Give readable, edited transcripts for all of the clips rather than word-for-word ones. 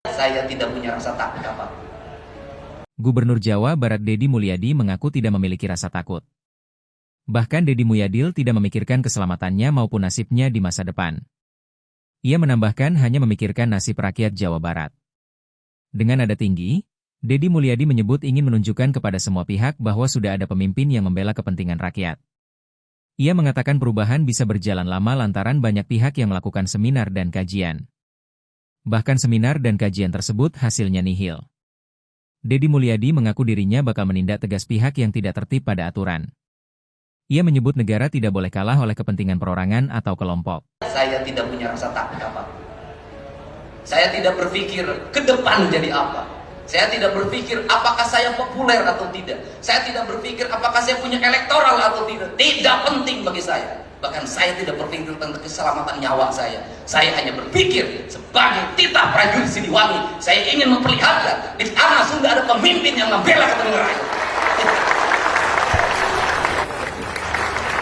Saya tidak punya rasa takut apa. Gubernur Jawa Barat Deddy Mulyadi mengaku tidak memiliki rasa takut. Bahkan Deddy Mulyadi tidak memikirkan keselamatannya maupun nasibnya di masa depan. Ia menambahkan hanya memikirkan nasib rakyat Jawa Barat. Dengan nada tinggi, Deddy Mulyadi menyebut ingin menunjukkan kepada semua pihak bahwa sudah ada pemimpin yang membela kepentingan rakyat. Ia mengatakan perubahan bisa berjalan lama lantaran banyak pihak yang melakukan seminar dan kajian. Bahkan seminar dan kajian tersebut hasilnya nihil. Deddy Mulyadi mengaku dirinya bakal menindak tegas pihak yang tidak tertib pada aturan. Ia menyebut negara tidak boleh kalah oleh kepentingan perorangan atau kelompok. Saya tidak punya rasa takut apa. Saya tidak berpikir ke depan jadi apa. Saya tidak berpikir apakah saya populer atau tidak. Saya tidak berpikir apakah saya punya elektoral atau tidak. Tidak penting bagi saya. Bahkan saya tidak berpikir tentang keselamatan nyawa saya. Saya hanya berpikir sebagai titah prajurit Siliwangi. Saya ingin memperlihatkan di tanah Sunda ada pemimpin yang membela kepentingan rakyat.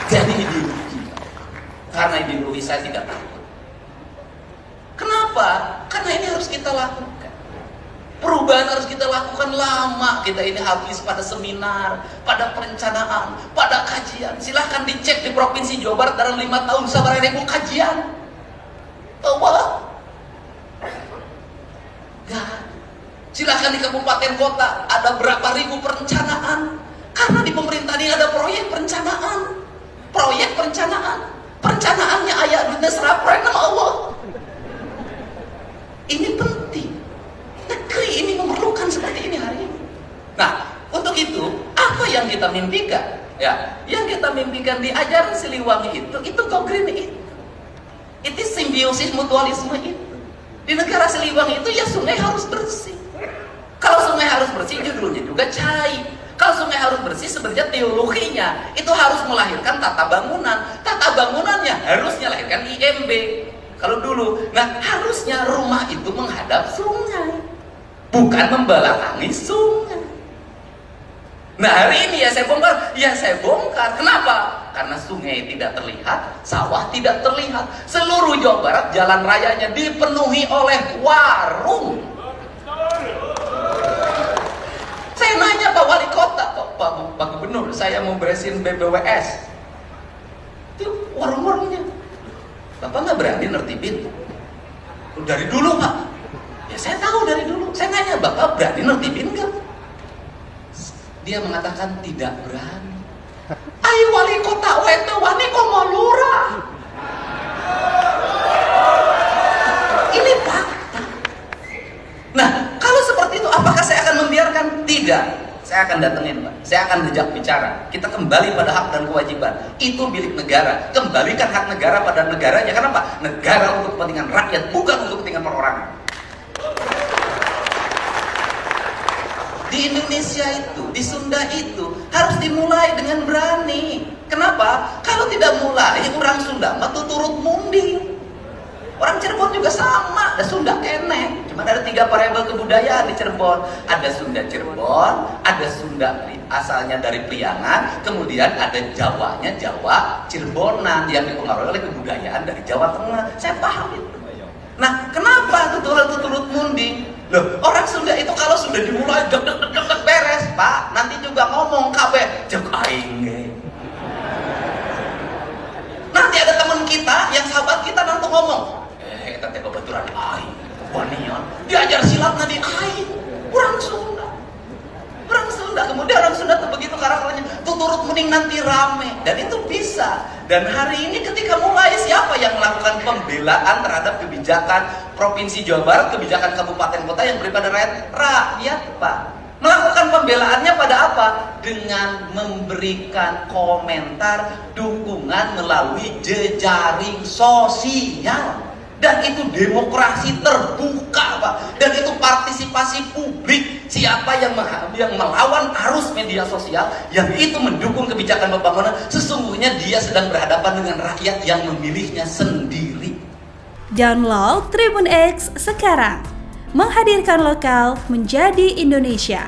Jadi ideologi. Karena ideologi saya tidak takut. Kenapa? Karena ini harus kita lakukan. Perubahan harus kita lakukan lama. Kita ini habis pada seminar, pada perencanaan, pada kajian. Silahkan dicek di Provinsi Jawa Barat dalam 5 tahun sabar ribu kajian. Bahwa silahkan di kabupaten kota ada berapa ribu perencanaan. Karena di pemerintahan ini ada proyek perencanaan. Proyek perencanaan. Perencanaannya ayat duitnya serapren nama Allah. Ini penting. Negeri ini memerlukan seperti ini hari ini. Nah, untuk itu apa yang kita mimpikan? Ya, yang kita mimpikan di ajaran Siliwangi itu go green itu simbiosis mutualisme itu. Di negara Siliwangi itu ya sungai harus bersih. Kalau sungai harus bersih judulnya juga cai. Kalau sungai harus bersih sebenarnya teologinya itu harus melahirkan tata bangunan. Tata bangunannya harusnya lahirkan IMB. Kalau dulu, nah harusnya rumah itu menghadap sungai. Bukan membelakangi sungai. Nah hari ini ya saya bongkar. Kenapa? Karena sungai tidak terlihat, sawah tidak terlihat. Seluruh Jawa Barat jalan rayanya dipenuhi oleh warung. Saya nanya Pak Wali Kota, Pak Gubernur, saya mau beresin BBWS. Itu warung-warungnya. Bapak nggak berani nertibin? Dari dulu Pak. Ya saya tahu dari dulu. Saya nanya, Bapak berani nertibin nggak? Dia mengatakan tidak berani. Ayo wali kota wete wani komo lurah. Ini fakta. Nah, kalau seperti itu apakah saya akan membiarkan? Tidak. Saya akan datengin Pak. Saya akan ajak bicara. Kita kembali pada hak dan kewajiban. Itu milik negara. Kembalikan hak negara pada negaranya. Kenapa? Negara untuk kepentingan rakyat, bukan untuk kepentingan perorangan. Di Indonesia itu, di Sunda itu harus dimulai dengan berani. Kenapa? Kalau tidak mulai, orang Sunda mah turut munding. Orang Cirebon juga sama, ada Sunda kene. Cuma ada 3 variabel kebudayaan di Cirebon. Ada Sunda Cirebon, ada Sunda asalnya dari Priangan, kemudian ada Jawanya Jawa Cirebonan yang dipengaruhi oleh kebudayaan dari Jawa Tengah. Saya paham itu. Nah, kenapa turut munding? Loh, orang Sunda itu kalau sudah dimulai deg beres, Pak. Nanti juga ngomong kabeh, jek aing ge. Nanti ada teman kita yang sahabat kita nanti ngomong, kita teh babaturan aing, wanian. Diajar silat di aing. Orang Sunda. Kemudian orang Sunda tuh begitu karakternya, tuh turut mending nanti rame. Dan itu bisa. Dan hari ini ketika mulai siapa yang melakukan pembelaan terhadap kebijakan Provinsi Jawa Barat, kebijakan kabupaten kota yang beri pada rakyat, Pak. Melakukan pembelaannya pada apa? Dengan memberikan komentar dukungan melalui jejaring sosial. Dan itu demokrasi terbuka, Pak. Dan itu partisipasi publik. Siapa yang melawan arus media sosial, yang itu mendukung kebijakan pembangunan, sesungguhnya dia sedang berhadapan dengan rakyat yang memilihnya sendiri. Download Tribun X sekarang. Menghadirkan lokal menjadi Indonesia.